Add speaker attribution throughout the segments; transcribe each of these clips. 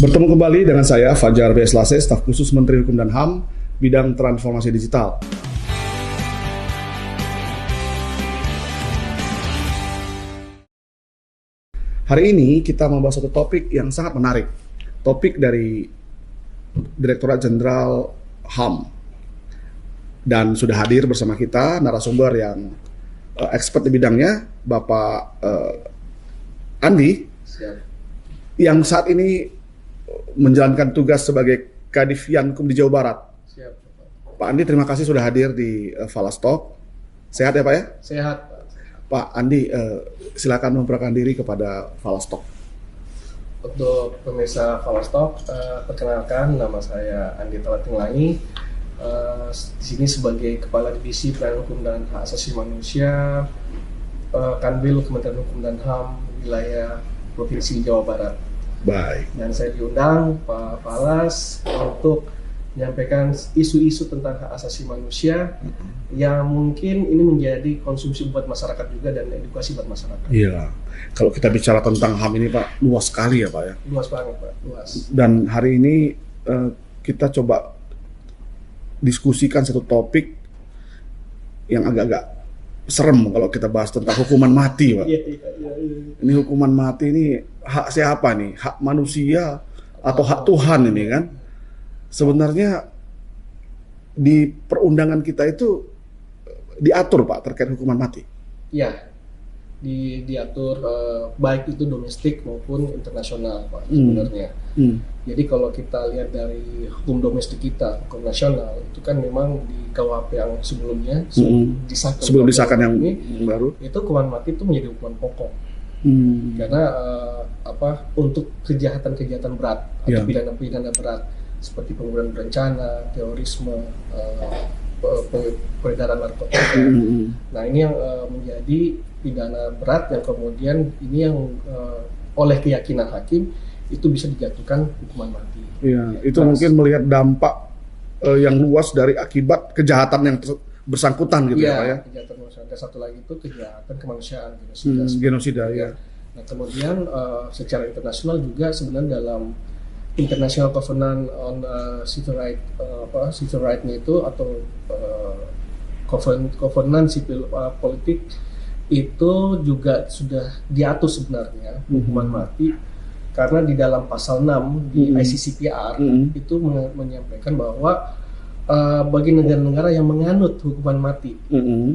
Speaker 1: Bertemu kembali dengan saya, Fajar B. Slase, staf khusus Menteri Hukum dan HAM, bidang transformasi digital. Hari ini kita membahas satu topik yang sangat menarik. Topik dari Direktorat Jenderal HAM. Dan sudah hadir bersama kita narasumber yang expert di bidangnya, Bapak Andi.
Speaker 2: Siap.
Speaker 1: Yang saat ini menjalankan tugas sebagai Kadif Yankum di Jawa Barat.
Speaker 2: Siap,
Speaker 1: Pak Andi, terima kasih sudah hadir di Falastalk. Sehat ya Pak ya?
Speaker 2: Sehat, Pak.
Speaker 1: Pak Andi, silakan memperkenalkan diri kepada Falastalk.
Speaker 2: Untuk pemirsa Falastalk, perkenalkan nama saya Andi Talatinglangi. Di sini sebagai Kepala Divisi Pelayanan Hukum dan Hak Asasi Manusia, Kanwil Kementerian Hukum dan HAM wilayah Provinsi Jawa Barat.
Speaker 1: Baik.
Speaker 2: Dan saya diundang Pak Falas untuk menyampaikan isu-isu tentang hak asasi manusia yang mungkin ini menjadi konsumsi buat masyarakat juga dan edukasi buat masyarakat.
Speaker 1: Iya. Kalau kita bicara tentang HAM ini Pak, luas sekali ya Pak ya.
Speaker 2: Luas banget Pak, luas.
Speaker 1: Dan hari ini kita coba diskusikan satu topik yang agak-agak serem kalau kita bahas tentang hukuman mati Pak.
Speaker 2: Iya.
Speaker 1: Ini hukuman mati ini hak siapa nih? Hak manusia atau hak Tuhan ini kan? Sebenarnya di perundangan kita itu diatur Pak terkait hukuman mati.
Speaker 2: Iya. Diatur baik itu domestik maupun internasional Pak sebenarnya. Jadi kalau kita lihat dari hukum domestik kita, hukum nasional itu kan memang di KUHP yang sebelumnya
Speaker 1: sebelum disahkan yang baru
Speaker 2: itu hukuman mati itu menjadi hukuman pokok. Karena untuk kejahatan-kejahatan berat atau pidana-pidana berat seperti pembunuhan berencana, terorisme, peredaran narkotika. Nah ini yang menjadi pidana berat yang kemudian ini yang oleh keyakinan hakim itu bisa dijatuhkan hukuman mati.
Speaker 1: Iya, itu mungkin melihat dampak yang luas dari akibat kejahatan yang bersangkutan gitu ya Pak ya.
Speaker 2: Kejahatan manusia. Satu lagi itu kejahatan kemanusiaan,
Speaker 1: genosida ya.
Speaker 2: Nah kemudian secara internasional juga sebenarnya dalam International Covenant on Civil Right-nya itu atau Covenant Sipil Politik itu juga sudah diatur sebenarnya hukuman mati karena di dalam pasal 6 di ICCPR itu menyampaikan bahwa bagi negara-negara yang menganut hukuman mati,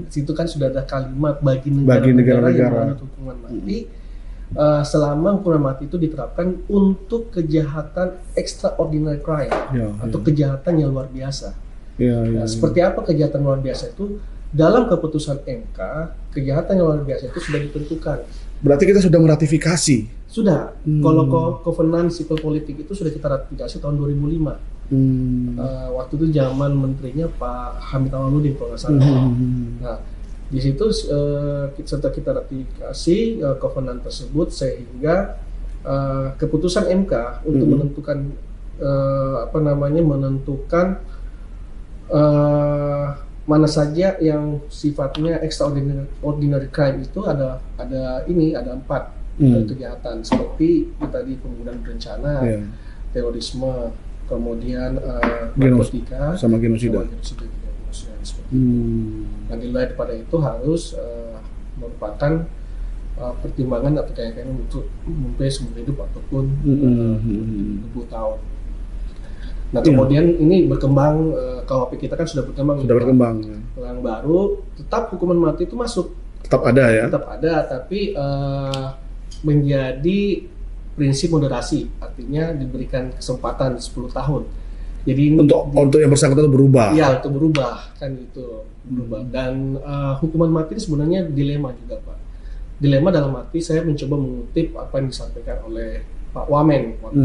Speaker 2: situ kan sudah ada kalimat bagi negara-negara yang menganut hukuman mati, selama hukuman mati itu diterapkan untuk kejahatan extraordinary crime atau kejahatan yang luar biasa. Seperti apa kejahatan luar biasa itu? Dalam keputusan MK, kejahatan yang luar biasa itu sudah ditentukan.
Speaker 1: Berarti kita sudah meratifikasi?
Speaker 2: Sudah. Kalau Covenant Sipil Politik itu sudah kita ratifikasi tahun 2005. Waktu itu zaman menterinya Pak Hamid Awaludin kalau nggak salah. Nah, di situ setelah kita ratifikasi Covenant tersebut sehingga keputusan MK untuk menentukan mana saja yang sifatnya extraordinary crime itu ada 4 kejahatan seperti tadi pembunuhan berencana, terorisme, kemudian narkotika
Speaker 1: sama genosida.
Speaker 2: Nah, nilai pada itu harus merupakan pertimbangan atau kayak untuk sampai seumur hidup ataupun 20 tahun. Nah kemudian ini berkembang, KUHP kita kan sudah berkembang. Yang baru tetap hukuman mati itu masuk.
Speaker 1: Tetap ada ya?
Speaker 2: Tetap ada, tapi menjadi prinsip moderasi, artinya diberikan kesempatan 10 tahun. Jadi
Speaker 1: untuk yang bersangkutan itu berubah.
Speaker 2: Iya, untuk berubah kan itu berubah. Dan hukuman mati ini sebenarnya dilema juga Pak. Dilema dalam arti saya mencoba mengutip apa yang disampaikan oleh Pak Wamen waktu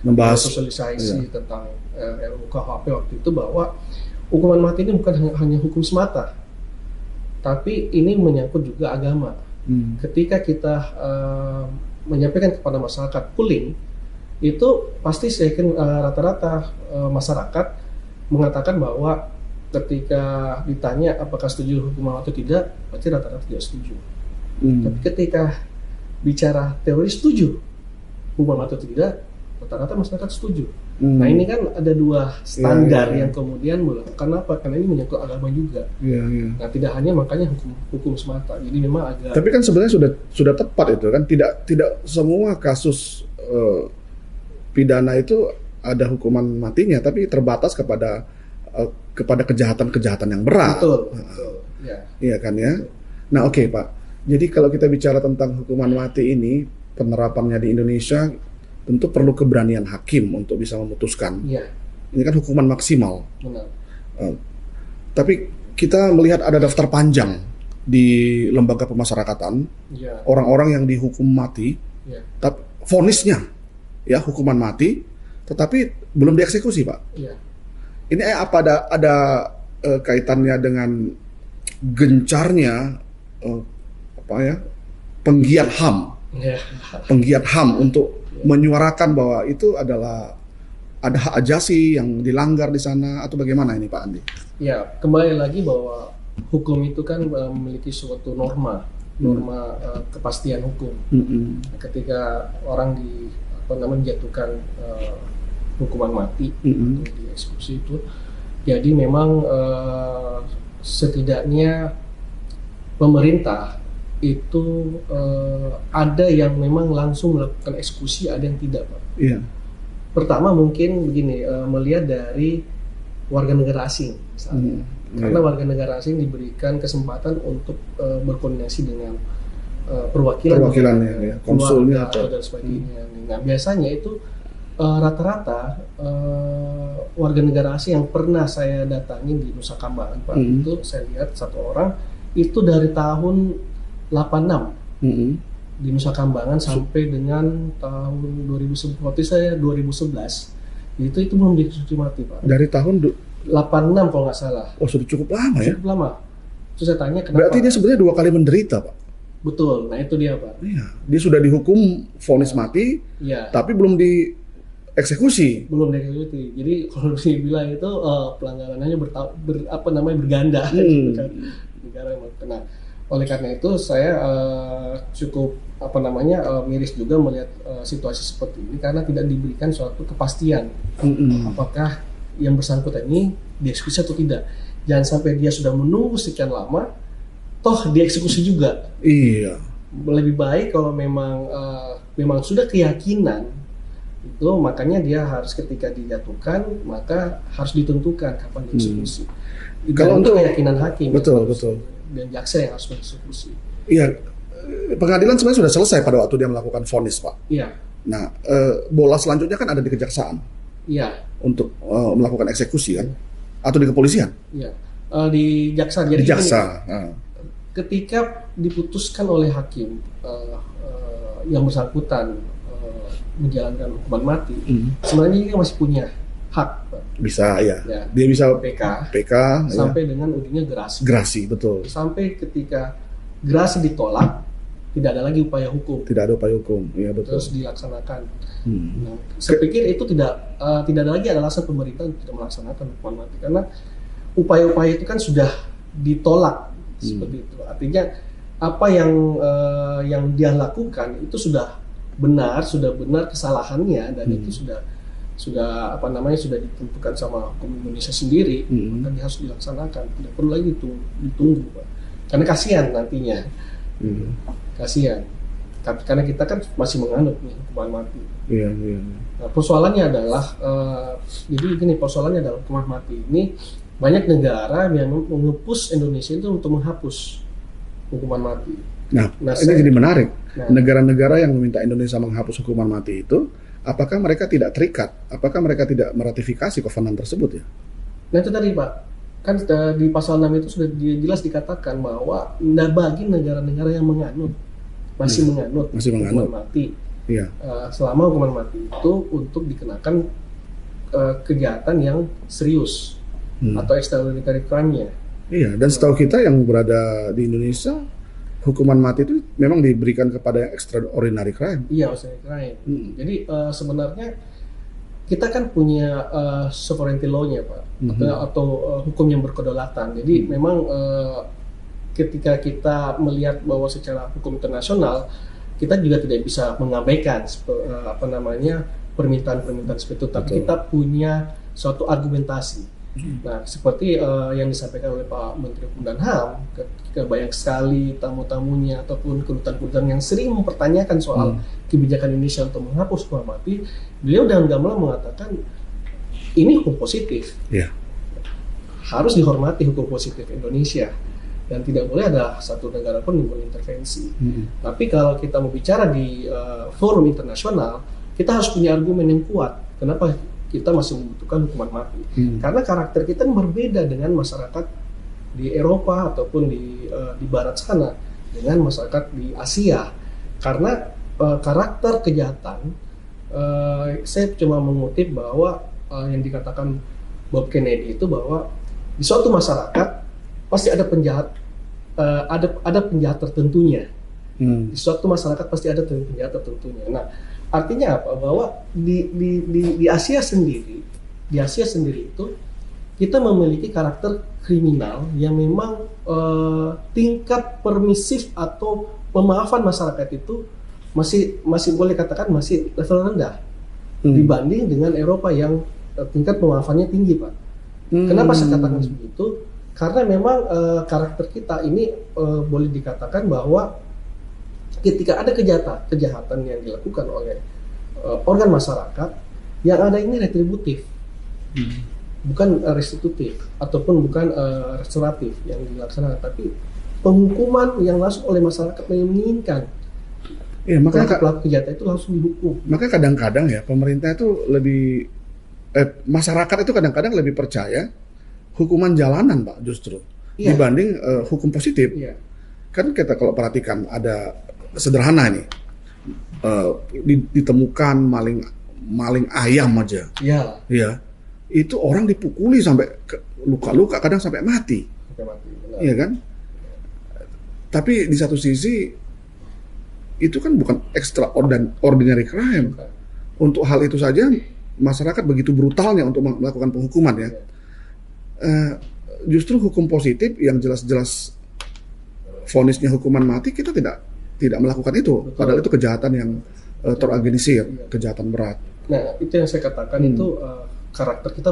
Speaker 2: membahas sosialisasi tentang RUU KUHP waktu itu, bahwa hukuman mati ini bukan hanya hukum semata, tapi ini menyangkut juga agama. Ketika kita menyampaikan kepada masyarakat pooling, itu pasti saya yakin rata-rata masyarakat mengatakan bahwa ketika ditanya apakah setuju hukuman atau tidak, pasti rata-rata tidak setuju. Tapi ketika bicara teroris setuju hukuman atau tidak, rata-rata masyarakat setuju. Nah ini kan ada dua standar yang kemudian kenapa? Karena ini menyangkut agama juga. Nah tidak hanya makanya hukum semata. Jadi memang agak.
Speaker 1: Tapi kan sebenarnya sudah tepat itu kan, tidak semua kasus pidana itu ada hukuman matinya, tapi terbatas kepada kejahatan-kejahatan yang berat.
Speaker 2: Betul.
Speaker 1: Iya kan ya. Nah oke, Pak. Jadi kalau kita bicara tentang hukuman mati ini, penerapannya di Indonesia tentu perlu keberanian hakim untuk bisa memutuskan.
Speaker 2: Iya.
Speaker 1: Ini kan hukuman maksimal.
Speaker 2: Benar.
Speaker 1: Tapi kita melihat ada daftar panjang di lembaga pemasyarakatan, orang-orang yang dihukum mati, tapi vonisnya ya hukuman mati, tetapi belum dieksekusi, Pak.
Speaker 2: Iya.
Speaker 1: Ini apa ada kaitannya dengan gencarnya penggiat HAM, penggiat HAM untuk menyuarakan bahwa itu adalah ada hak ajasi yang dilanggar di sana, atau bagaimana ini Pak Andi?
Speaker 2: Ya, kembali lagi bahwa hukum itu kan memiliki suatu norma kepastian hukum. Ketika orang dijatuhkan hukuman mati atau dieksekusi itu, jadi memang setidaknya pemerintah itu ada yang memang langsung melakukan eksekusi, ada yang tidak, Pak.
Speaker 1: Iya.
Speaker 2: Pertama mungkin begini, melihat dari warga negara asing misalnya. Karena warga negara asing diberikan kesempatan untuk berkoordinasi dengan perwakilannya,
Speaker 1: konsulnya
Speaker 2: dan sebagainya. Nah, biasanya itu rata-rata warga negara asing yang pernah saya datangi di Nusa Kambangan, Pak, itu saya lihat satu orang itu dari tahun 86 di Nusa Kambangan sampai dengan tahun 2011 itu belum dieksekusi mati, Pak.
Speaker 1: Dari tahun
Speaker 2: 86 kalau nggak salah.
Speaker 1: Oh, sudah cukup lama ya?
Speaker 2: Cukup lama. Terus saya tanya kenapa.
Speaker 1: Berarti dia sebenarnya 2 kali menderita, Pak.
Speaker 2: Betul, nah itu dia, Pak.
Speaker 1: Iya, dia sudah dihukum vonis mati, tapi belum dieksekusi.
Speaker 2: Belum dieksekusi. Jadi kalau dibilang itu pelanggarannya berganda. Negara yang kena. Oleh karena itu saya cukup miris juga melihat situasi seperti ini karena tidak diberikan suatu kepastian apakah yang bersangkutan ini dieksekusi atau tidak. Jangan sampai dia sudah menunggu sekian lama, toh dieksekusi juga.
Speaker 1: Iya.
Speaker 2: Lebih baik kalau memang sudah keyakinan itu, makanya dia harus ketika dijatuhkan maka harus ditentukan kapan dieksekusi.
Speaker 1: Kalau untuk
Speaker 2: keyakinan hakim.
Speaker 1: Betul.
Speaker 2: Dan jaksa yang harus mengeksekusi.
Speaker 1: Iya, pengadilan sebenarnya sudah selesai pada waktu dia melakukan vonis, Pak.
Speaker 2: Iya.
Speaker 1: Nah, bola selanjutnya kan ada di kejaksaan.
Speaker 2: Iya. Untuk
Speaker 1: melakukan eksekusi kan, atau di kepolisian.
Speaker 2: Iya. Di jaksa. Jadi
Speaker 1: di jaksa.
Speaker 2: Ketika diputuskan oleh hakim yang bersangkutan menjalankan hukuman mati, sebenarnya dia masih punya hak, Pak.
Speaker 1: Bisa ya. Dia bisa PK
Speaker 2: sampai dengan ujungnya gerasi.
Speaker 1: Gerasi, betul.
Speaker 2: Sampai ketika gerasi ditolak, tidak ada lagi upaya hukum.
Speaker 1: Tidak ada upaya hukum, iya betul.
Speaker 2: Terus dilaksanakan. Nah, saya pikir itu tidak ada lagi alasan pemerintah untuk tidak melaksanakan hukuman mati karena upaya-upaya itu kan sudah ditolak seperti itu. Artinya apa yang dia lakukan itu sudah benar kesalahannya dan itu sudah ditentukan sama hukum Indonesia sendiri, maka dia harus dilaksanakan, tidak perlu lagi ditunggu, Pak. Karena kasihan nantinya, kasihan. Karena kita kan masih menganut nih hukuman mati.
Speaker 1: Iya.
Speaker 2: Nah, persoalannya adalah, persoalannya adalah hukuman mati ini banyak negara yang mengepus Indonesia itu untuk menghapus hukuman mati.
Speaker 1: Nah ini jadi menarik. Negara-negara yang meminta Indonesia menghapus hukuman mati itu, apakah mereka tidak terikat? Apakah mereka tidak meratifikasi kovenan tersebut ya?
Speaker 2: Nah itu tadi, Pak. Kan di pasal 6 itu sudah jelas dikatakan bahwa bagi negara-negara yang masih menganut hukuman mati, selama hukuman mati itu untuk dikenakan kegiatan yang serius atau extraordinary crime-nya. Iya,
Speaker 1: dan setahu kita yang berada di Indonesia, hukuman mati itu memang diberikan kepada yang extraordinary crime.
Speaker 2: Iya, extraordinary crime. Jadi sebenarnya kita kan punya sovereignty law-nya, Pak, atau hukum yang berkedaulatan. Jadi memang ketika kita melihat bahwa secara hukum internasional kita juga tidak bisa mengabaikan permintaan-permintaan seperti itu, tapi kita punya suatu argumentasi. Nah, seperti yang disampaikan oleh Pak Menteri Hukum dan HAM, ketika banyak sekali tamu-tamunya ataupun kedutaan-kedutaan yang sering mempertanyakan soal kebijakan Indonesia untuk menghapus hukuman mati, beliau dengan gamblang mengatakan ini hukum positif, harus dihormati hukum positif Indonesia, dan tidak boleh ada satu negara pun yang berintervensi. Tapi kalau kita mau bicara di forum internasional, kita harus punya argumen yang kuat. Kenapa kita masih membutuhkan hukuman mati? Karena karakter kita berbeda dengan masyarakat di Eropa ataupun di Barat sana, dengan masyarakat di Asia. Karena karakter kejahatan, saya cuma mengutip bahwa yang dikatakan Bob Kennedy itu bahwa di suatu masyarakat pasti ada penjahat, ada penjahat tertentunya. Di suatu masyarakat pasti ada penjahat tertentunya. Nah, artinya apa? Bahwa di Asia sendiri, itu kita memiliki karakter kriminal yang memang tingkat permisif atau pemaafan masyarakat itu masih boleh katakan masih level rendah dibanding dengan Eropa yang tingkat pemaafannya tinggi, Pak. Kenapa saya katakan begitu? Karena memang karakter kita ini boleh dikatakan bahwa ketika ada kejahatan yang dilakukan oleh organ masyarakat, yang ada ini retributif, bukan restitutif ataupun bukan restoratif yang dilaksanakan, tapi penghukuman yang langsung oleh masyarakat yang menginginkan. Ya, makanya pelaku kejahatan itu langsung dihukum.
Speaker 1: Makanya kadang-kadang ya pemerintah itu lebih masyarakat itu kadang-kadang lebih percaya hukuman jalanan, Pak, justru dibanding hukum positif. Kan kita kalau perhatikan ada sederhana nih, ditemukan maling ayam aja, itu orang dipukuli sampai luka-luka, kadang sampai mati, iya kan? Tapi di satu sisi itu kan bukan extraordinary crime. Untuk hal itu saja masyarakat begitu brutalnya untuk melakukan penghukuman ya. Justru hukum positif yang jelas-jelas vonisnya hukuman mati, kita tidak melakukan itu. Betul. Padahal itu kejahatan yang terorganisir, kejahatan berat.
Speaker 2: Nah, itu yang saya katakan itu karakter kita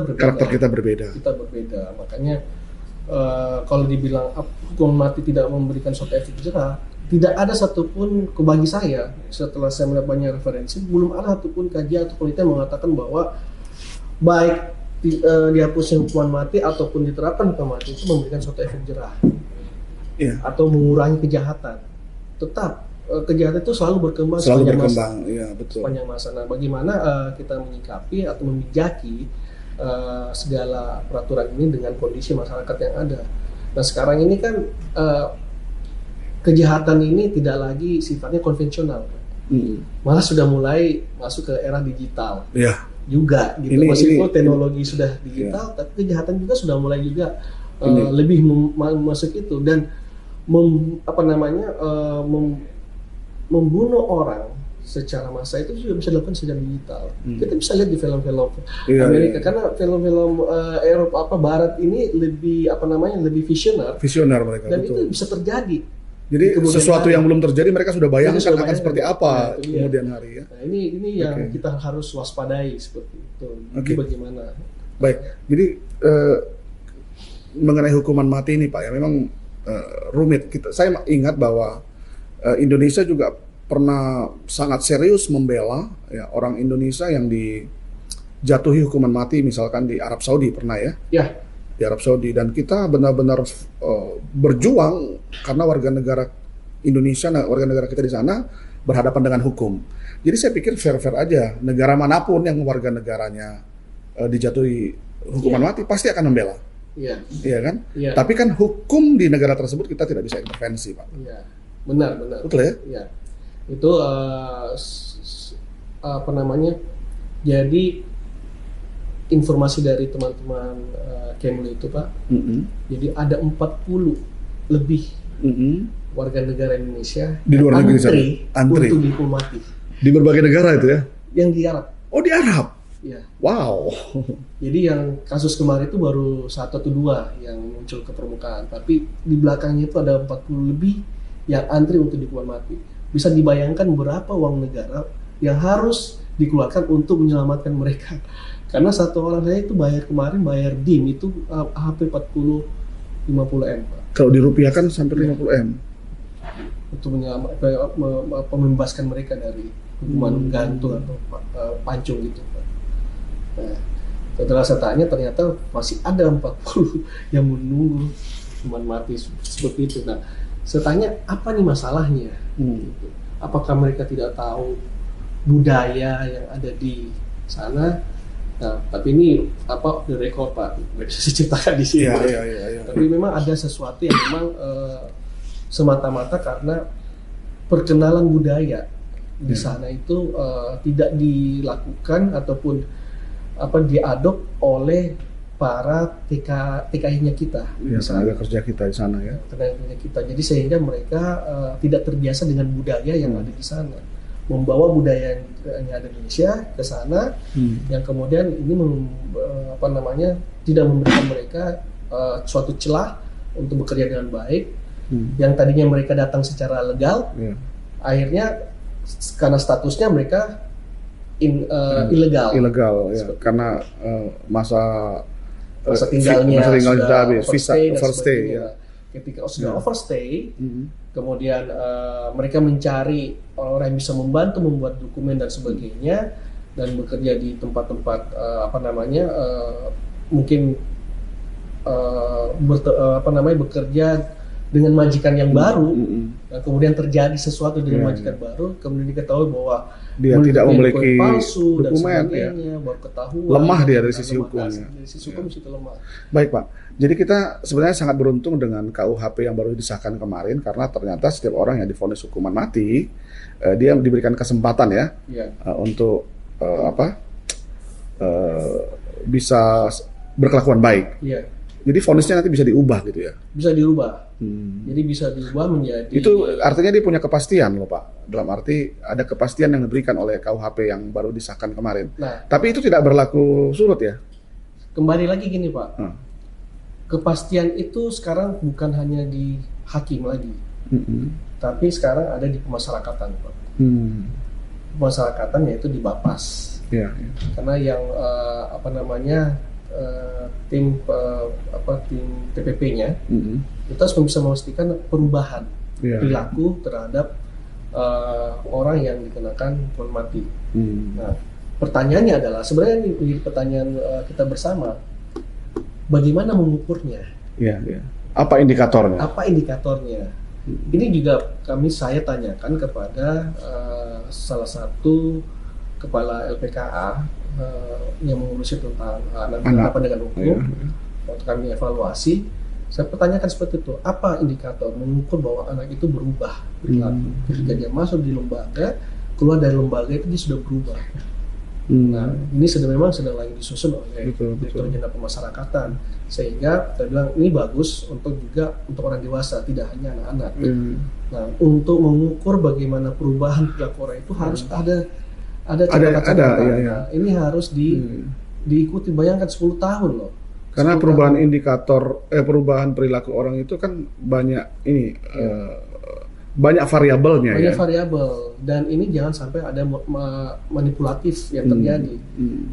Speaker 2: berbeda. Kita berbeda. Makanya kalau dibilang hukuman mati tidak memberikan suatu efek jerah, tidak ada satupun, bagi saya setelah saya melihat banyak referensi, belum ada satupun kajian atau penelitian mengatakan bahwa baik dihapusnya hukuman mati ataupun diterapkan hukuman mati itu memberikan suatu efek jerah atau mengurangi kejahatan. Tetap kejahatan itu selalu berkembang sepanjang masa. Nah, bagaimana kita menyikapi atau memijaki segala peraturan ini dengan kondisi masyarakat yang ada. Nah, sekarang ini kan kejahatan ini tidak lagi sifatnya konvensional, malah sudah mulai masuk ke era digital juga gitu. Meskipun teknologi sudah digital, tapi kejahatan juga sudah mulai juga lebih masuk itu, dan membunuh orang secara massa itu juga bisa dilakukan secara digital. Kita bisa lihat di film-film Amerika, karena film-film Eropa Barat ini lebih lebih visioner mereka, dan betul. Itu bisa terjadi.
Speaker 1: Jadi sesuatu yang belum terjadi mereka sudah bayangkan akan seperti apa kemudian hari ya.
Speaker 2: Nah, ini yang kita harus waspadai seperti itu. Itu bagaimana?
Speaker 1: Baik. Jadi mengenai hukuman mati ini, Pak, ya memang rumit. Saya ingat bahwa Indonesia juga pernah sangat serius membela orang Indonesia yang dijatuhi hukuman mati, misalkan di Arab Saudi pernah di Arab Saudi, dan kita benar-benar berjuang karena warga negara Indonesia, warga negara kita di sana berhadapan dengan hukum. Jadi saya pikir fair-fair aja, negara manapun yang warga negaranya dijatuhi hukuman mati pasti akan membela. Iya kan? Tapi kan hukum di negara tersebut kita tidak bisa intervensi, Pak.
Speaker 2: Benar.
Speaker 1: Betul ya?
Speaker 2: Itu jadi informasi dari teman-teman Kemlu itu, Pak. Jadi ada 40 lebih warga negara Indonesia
Speaker 1: di luar negeri
Speaker 2: antri untuk dihukum mati.
Speaker 1: Di berbagai negara itu ya?
Speaker 2: Yang di Arab.
Speaker 1: Oh, di Arab?
Speaker 2: Iya.
Speaker 1: Wow.
Speaker 2: Jadi yang kasus kemarin itu baru 1 atau 2 yang muncul ke permukaan, tapi di belakangnya itu ada 40 lebih yang antri untuk dihukum mati. Bisa dibayangkan berapa uang negara yang harus dikeluarkan untuk menyelamatkan mereka. Karena satu orang saya itu kemarin bayar DIM itu HP 50 M, Pak.
Speaker 1: Kalau dirupiahkan sampai 50 M.
Speaker 2: Untuk membebaskan mereka dari hukuman gantung atau pancung gitu, Pak. Nah, setelah saya tanya ternyata masih ada 40 yang menunggu hukuman mati seperti itu. Nah, saya tanya apa nih masalahnya? Gitu. Apakah mereka tidak tahu budaya yang ada di sana? Nah, tapi ini off the record, Pak, nggak bisa diceritakan di sini.
Speaker 1: Ya.
Speaker 2: Tapi memang ada sesuatu yang memang semata-mata karena perkenalan budaya di sana itu tidak dilakukan ataupun diadop oleh para TKI-nya kita.
Speaker 1: Ya, tenaga kerja kita di sana ya.
Speaker 2: Tenaga kerja kita. Jadi sehingga mereka tidak terbiasa dengan budaya yang ada di sana. Membawa budaya yang ada di Indonesia ke sana, yang kemudian ini tidak memberikan mereka suatu celah untuk bekerja dengan baik. Yang tadinya mereka datang secara legal, akhirnya karena statusnya mereka ilegal
Speaker 1: ya, karena masa
Speaker 2: tinggalnya
Speaker 1: sudah habis, visa overstay ya.
Speaker 2: Ketika sudah overstay, kemudian mereka mencari orang yang bisa membantu membuat dokumen dan sebagainya, dan bekerja di tempat-tempat mungkin bekerja dengan majikan yang baru, dan kemudian terjadi sesuatu dengan majikan baru, kemudian diketahui bahwa
Speaker 1: dia tidak memiliki
Speaker 2: palsu
Speaker 1: dokumen,
Speaker 2: dan sebagainya, baru ketahuan.
Speaker 1: Lemah dia dari sisi hukumnya.
Speaker 2: Dari sisi hukum itu lemah.
Speaker 1: Baik, Pak. Jadi kita sebenarnya sangat beruntung dengan KUHP yang baru disahkan kemarin, karena ternyata setiap orang yang divonis hukuman mati, dia diberikan kesempatan untuk bisa berkelakuan baik. Jadi vonisnya nanti bisa diubah gitu ya?
Speaker 2: Bisa diubah. Jadi bisa diubah menjadi...
Speaker 1: Itu artinya dia punya kepastian loh, Pak. Dalam arti ada kepastian yang diberikan oleh KUHP yang baru disahkan kemarin.
Speaker 2: Nah,
Speaker 1: tapi itu tidak berlaku surut ya?
Speaker 2: Kembali lagi gini, Pak. Kepastian itu sekarang bukan hanya di hakim lagi. Tapi sekarang ada di pemasyarakatan, Pak. Pemasyarakatan yaitu di Bapas. Karena yang tim TPP-nya kita harus bisa memastikan perubahan perilaku terhadap orang yang dikenakan hukuman mati. Nah, pertanyaannya adalah sebenarnya ini pertanyaan kita bersama, bagaimana mengukurnya?
Speaker 1: Apa indikatornya?
Speaker 2: Ini juga saya tanyakan kepada salah satu kepala LPKA yang mengurusi tentang anak dengan hukum. Waktu kami evaluasi, saya pertanyakan seperti itu, apa indikator mengukur bahwa anak itu berubah perilaku ketika dia masuk di lembaga, keluar dari lembaga itu dia sudah berubah. Nah, ini memang sedang lagi disusun oleh Direktur Jenderal Pemasyarakatan, sehingga saya bilang ini bagus untuk orang dewasa, tidak hanya anak-anak. Nah, untuk mengukur bagaimana perubahan perilaku orang itu harus ada catatan.
Speaker 1: Ya.
Speaker 2: Ini harus diikuti, bayangkan 10 tahun loh.
Speaker 1: Karena perubahan perubahan perilaku orang itu kan banyak banyak variabelnya.
Speaker 2: Banyak variabel, dan ini jangan sampai ada manipulatif yang terjadi.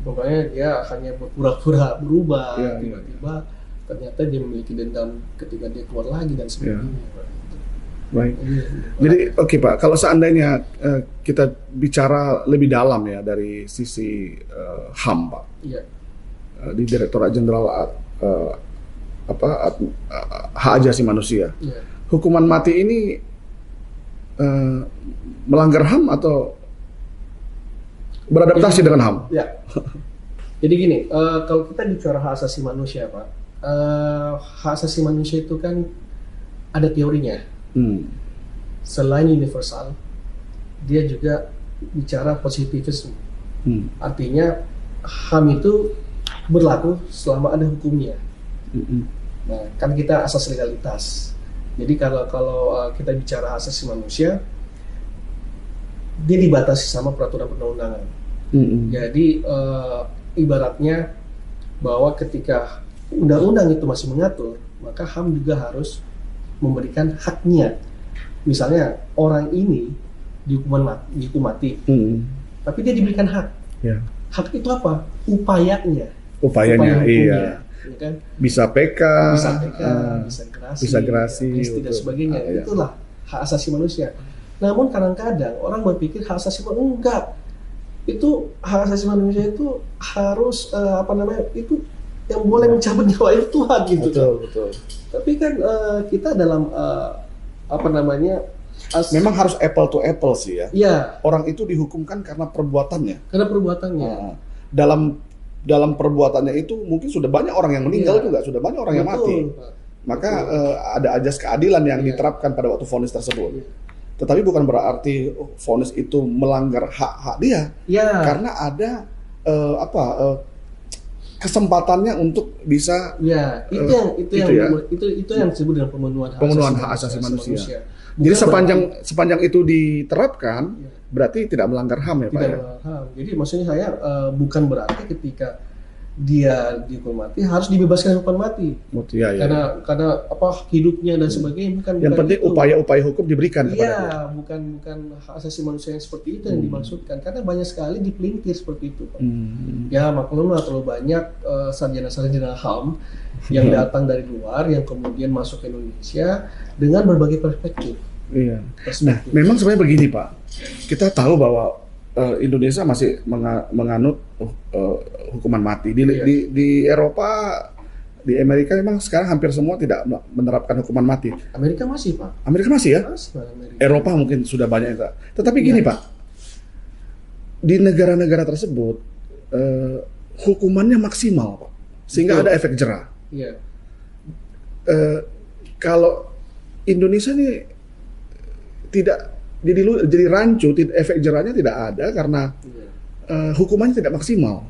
Speaker 2: Pokoknya dia hanya berpura-pura berubah, tiba-tiba ternyata dia memiliki dendam ketika dia keluar lagi dan sebagainya.
Speaker 1: Baik. Jadi Pak, kalau seandainya kita bicara lebih dalam ya dari sisi HAM, Pak, di Direktorat Jenderal Hak Asasi Manusia, hukuman mati ini melanggar HAM atau beradaptasi dengan HAM?
Speaker 2: Jadi gini, kalau kita bicara hak asasi manusia, Pak, hak asasi manusia itu kan ada teorinya. Selain universal, dia juga bicara positivisme. Artinya HAM itu berlaku selama ada hukumnya. Nah, kan kita asas legalitas. Jadi kalau kita bicara hak asasi manusia, dia dibatasi sama peraturan perundang-undangan. Jadi ibaratnya bahwa ketika undang-undang itu masih mengatur, maka HAM juga harus memberikan haknya. Misalnya orang ini dihukum mati, tapi dia diberikan hak.
Speaker 1: Ya.
Speaker 2: Hak itu apa? Upayanya.
Speaker 1: Upayanya, iya.
Speaker 2: Ya kan?
Speaker 1: Bisa PK,
Speaker 2: bisa gerasi, dan sebagainya.
Speaker 1: Iya.
Speaker 2: Itulah hak asasi manusia. Namun kadang-kadang orang berpikir hak asasi manusia enggak. Itu hak asasi manusia itu harus itu yang boleh mencabut nyawa itu Tuhan gitu.
Speaker 1: Betul.
Speaker 2: Tapi kan kita dalam
Speaker 1: memang harus apple to apple sih ya.
Speaker 2: Iya.
Speaker 1: Orang itu dihukumkan karena perbuatannya. Dalam perbuatannya itu mungkin sudah banyak orang yang meninggal juga, sudah banyak orang yang mati. Maka ada ajas keadilan yang diterapkan pada waktu vonis tersebut. Tetapi bukan berarti vonis itu melanggar hak-hak dia. Karena ada kesempatannya untuk bisa
Speaker 2: itu yang disebut dengan pemenuhan hak asasi manusia.
Speaker 1: Jadi sepanjang itu diterapkan berarti tidak melanggar HAM ya Pak ya?
Speaker 2: Melanggar HAM. Jadi maksudnya saya bukan berarti ketika dia dihukum mati harus dibebaskan hukuman mati. Karena hidupnya dan sebagainya bukan.
Speaker 1: Yang penting upaya-upaya hukum diberikan kepada
Speaker 2: dia. bukan hak asasi manusia yang seperti itu yang dimaksudkan. Karena banyak sekali dipelintir seperti itu Pak. Ya maklumlah terlalu banyak sarjana-sarjana HAM yang datang dari luar yang kemudian masuk ke Indonesia dengan berbagai perspektif.
Speaker 1: Iya. Nah, memang sebenarnya begini Pak, kita tahu bahwa Indonesia masih menganut hukuman mati. Di Eropa, di Amerika memang sekarang hampir semua tidak menerapkan hukuman mati.
Speaker 2: Amerika masih Pak.
Speaker 1: Amerika masih ya?
Speaker 2: Masih, Amerika.
Speaker 1: Eropa mungkin sudah banyak. Tetapi gini Pak, di negara-negara tersebut hukumannya maksimal Pak, sehingga ada efek jera.
Speaker 2: Iya.
Speaker 1: Kalau Indonesia ini tidak jadi rancu, efek jerahnya tidak ada karena hukumannya tidak maksimal.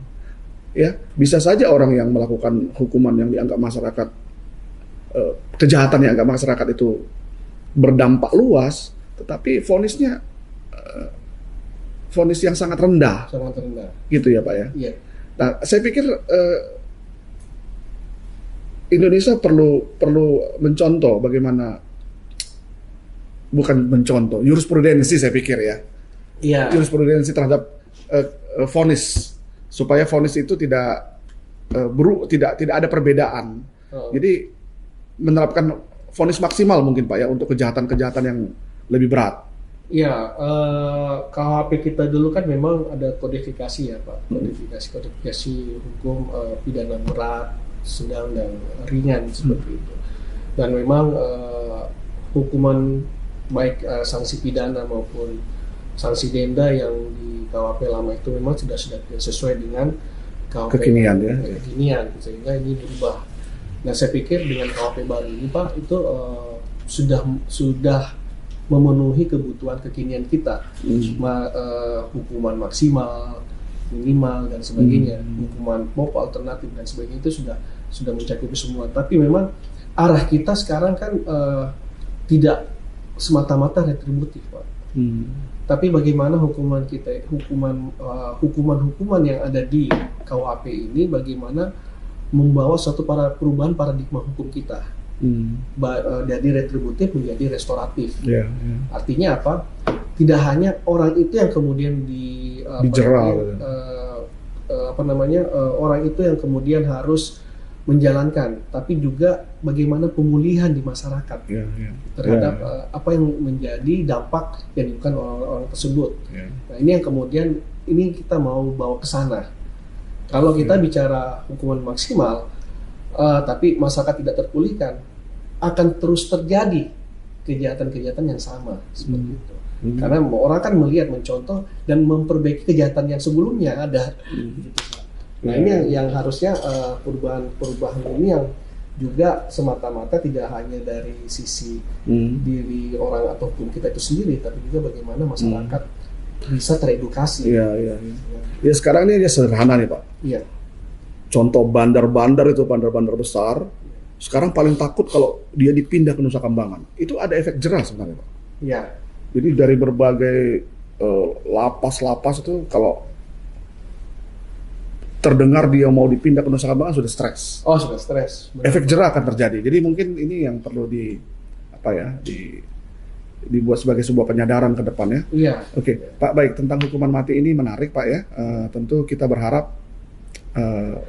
Speaker 1: Ya, bisa saja orang yang melakukan hukuman yang dianggap masyarakat kejahatan yang dianggap masyarakat itu berdampak luas, tetapi vonisnya vonis yang sangat rendah.
Speaker 2: Sangat rendah.
Speaker 1: Gitu ya Pak ya.
Speaker 2: Iya.
Speaker 1: Nah, saya pikir Indonesia perlu mencontoh bagaimana, bukan mencontoh, jurisprudensi saya pikir ya.
Speaker 2: Iya.
Speaker 1: Jurisprudensi terhadap vonis, supaya vonis itu tidak tidak ada perbedaan. Jadi menerapkan vonis maksimal mungkin Pak ya untuk kejahatan-kejahatan yang lebih berat.
Speaker 2: Iya, KHP kita dulu kan memang ada kodifikasi ya Pak, kodifikasi hukum pidana berat, sedang dan ringan seperti itu. Dan memang hukuman baik sanksi pidana maupun sanksi denda yang di KWP lama itu memang sudah sesuai dengan KWP kekinian, sehingga ini berubah. Nah saya pikir dengan KWP baru ini Pak itu sudah memenuhi kebutuhan kekinian kita, hukuman maksimal, minimal dan sebagainya, hukuman pokok, alternatif dan sebagainya itu sudah mencakupi semua. Tapi memang arah kita sekarang kan tidak semata-mata retributif Pak. Tapi bagaimana hukuman kita, hukuman yang ada di KUHP ini, bagaimana membawa suatu perubahan paradigma hukum kita dari retributif menjadi restoratif. Artinya apa? Tidak hanya orang itu yang kemudian
Speaker 1: dijeral,
Speaker 2: orang itu yang kemudian harus menjalankan, tapi juga bagaimana pemulihan di masyarakat terhadap apa yang menjadi dampak yang dilakukan orang-orang tersebut. Nah ini yang kemudian ini kita mau bawa ke sana. Kalau kita bicara hukuman maksimal, tapi masyarakat tidak terpulihkan, akan terus terjadi kejahatan-kejahatan yang sama seperti itu. Karena orang kan melihat, mencontoh dan memperbaiki kejahatan yang sebelumnya ada. Nah ini yang harusnya perubahan ini yang juga semata-mata tidak hanya dari sisi diri orang atau hukum kita itu sendiri, tapi juga bagaimana masyarakat bisa teredukasi.
Speaker 1: Ya sekarang ini aja sederhana nih Pak.
Speaker 2: Iya.
Speaker 1: Contoh bandar-bandar itu, bandar-bandar besar, sekarang paling takut kalau dia dipindah ke Nusa Kambangan. Itu ada efek jerah sebenarnya Pak.
Speaker 2: Iya.
Speaker 1: Jadi dari berbagai lapas-lapas itu kalau terdengar dia mau dipindah ke Nusa Kambangan sudah stres.
Speaker 2: Oh, sudah stres.
Speaker 1: Efek jerah akan terjadi. Jadi mungkin ini yang perlu dibuat sebagai sebuah penyadaran ke depannya.
Speaker 2: Iya.
Speaker 1: Oke, Pak, baik, tentang hukuman mati ini menarik Pak ya. Tentu kita berharap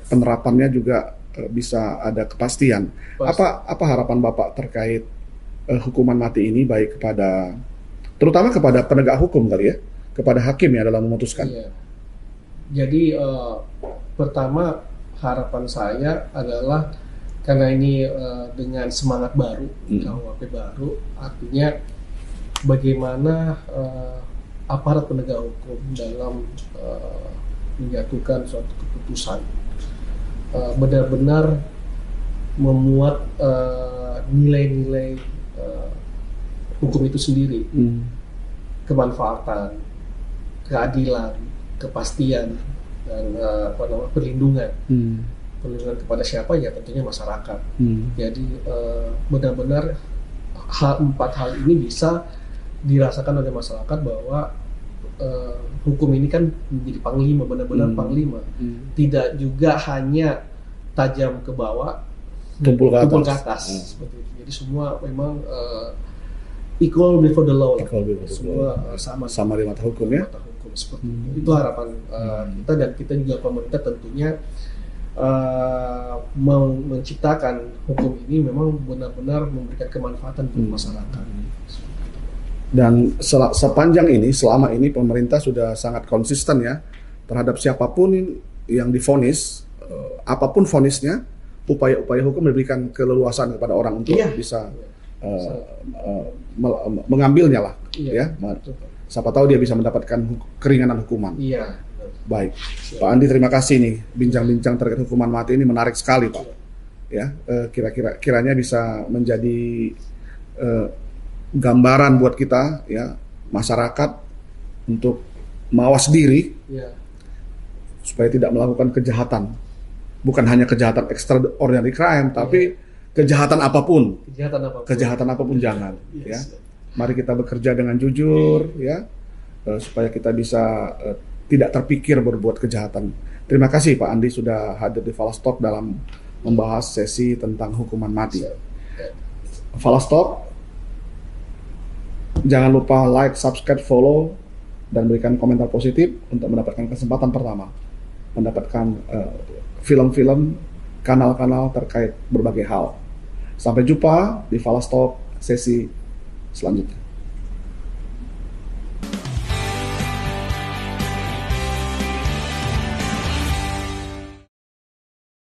Speaker 1: penerapannya juga bisa ada kepastian.
Speaker 2: Pasti.
Speaker 1: Apa harapan Bapak terkait hukuman mati ini, baik terutama kepada penegak hukum kali ya, kepada hakim ya dalam memutuskan.
Speaker 2: Iya. Jadi pertama harapan saya adalah karena ini dengan semangat baru, KUHP baru, artinya bagaimana aparat penegak hukum dalam menjatuhkan suatu keputusan benar-benar memuat nilai-nilai hukum itu sendiri, kemanfaatan, keadilan, kepastian, dan perlindungan. Perlindungan kepada siapa? Ya tentunya masyarakat. Jadi benar-benar empat hal ini bisa dirasakan oleh masyarakat bahwa hukum ini kan menjadi panglima, benar-benar panglima. Tidak juga hanya tajam ke bawah, tumpul ke atas. Seperti itu. Jadi semua memang equal before the law. Semua
Speaker 1: sama di mata hukum ya.
Speaker 2: Mata hukum seperti itu. Itu harapan kita, dan kita juga pemerintah tentunya menciptakan hukum ini memang benar-benar memberikan kemanfaatan untuk masyarakat.
Speaker 1: Dan selama ini pemerintah sudah sangat konsisten ya terhadap siapapun yang divonis, apapun vonisnya, upaya-upaya hukum memberikan keleluasan kepada orang untuk bisa mengambilnya lah, ya. Siapa tahu dia bisa mendapatkan keringanan hukuman.
Speaker 2: Iya.
Speaker 1: Baik, Pak Andi, terima kasih nih, bincang-bincang terkait hukuman mati ini menarik sekali Pak. Ya, kiranya bisa menjadi gambaran buat kita ya, masyarakat, untuk mawas diri supaya tidak melakukan kejahatan, bukan hanya kejahatan extraordinary crime, tapi kejahatan apapun jangan. Ya, mari kita bekerja dengan jujur ya, supaya kita bisa tidak terpikir berbuat kejahatan. Terima kasih Pak Andi sudah hadir di Falastalk dalam membahas sesi tentang hukuman mati. Falastalk, jangan lupa like, subscribe, follow, dan berikan komentar positif untuk mendapatkan kesempatan pertama mendapatkan film-film, kanal-kanal terkait berbagai hal. Sampai jumpa di Falastalk sesi selanjutnya.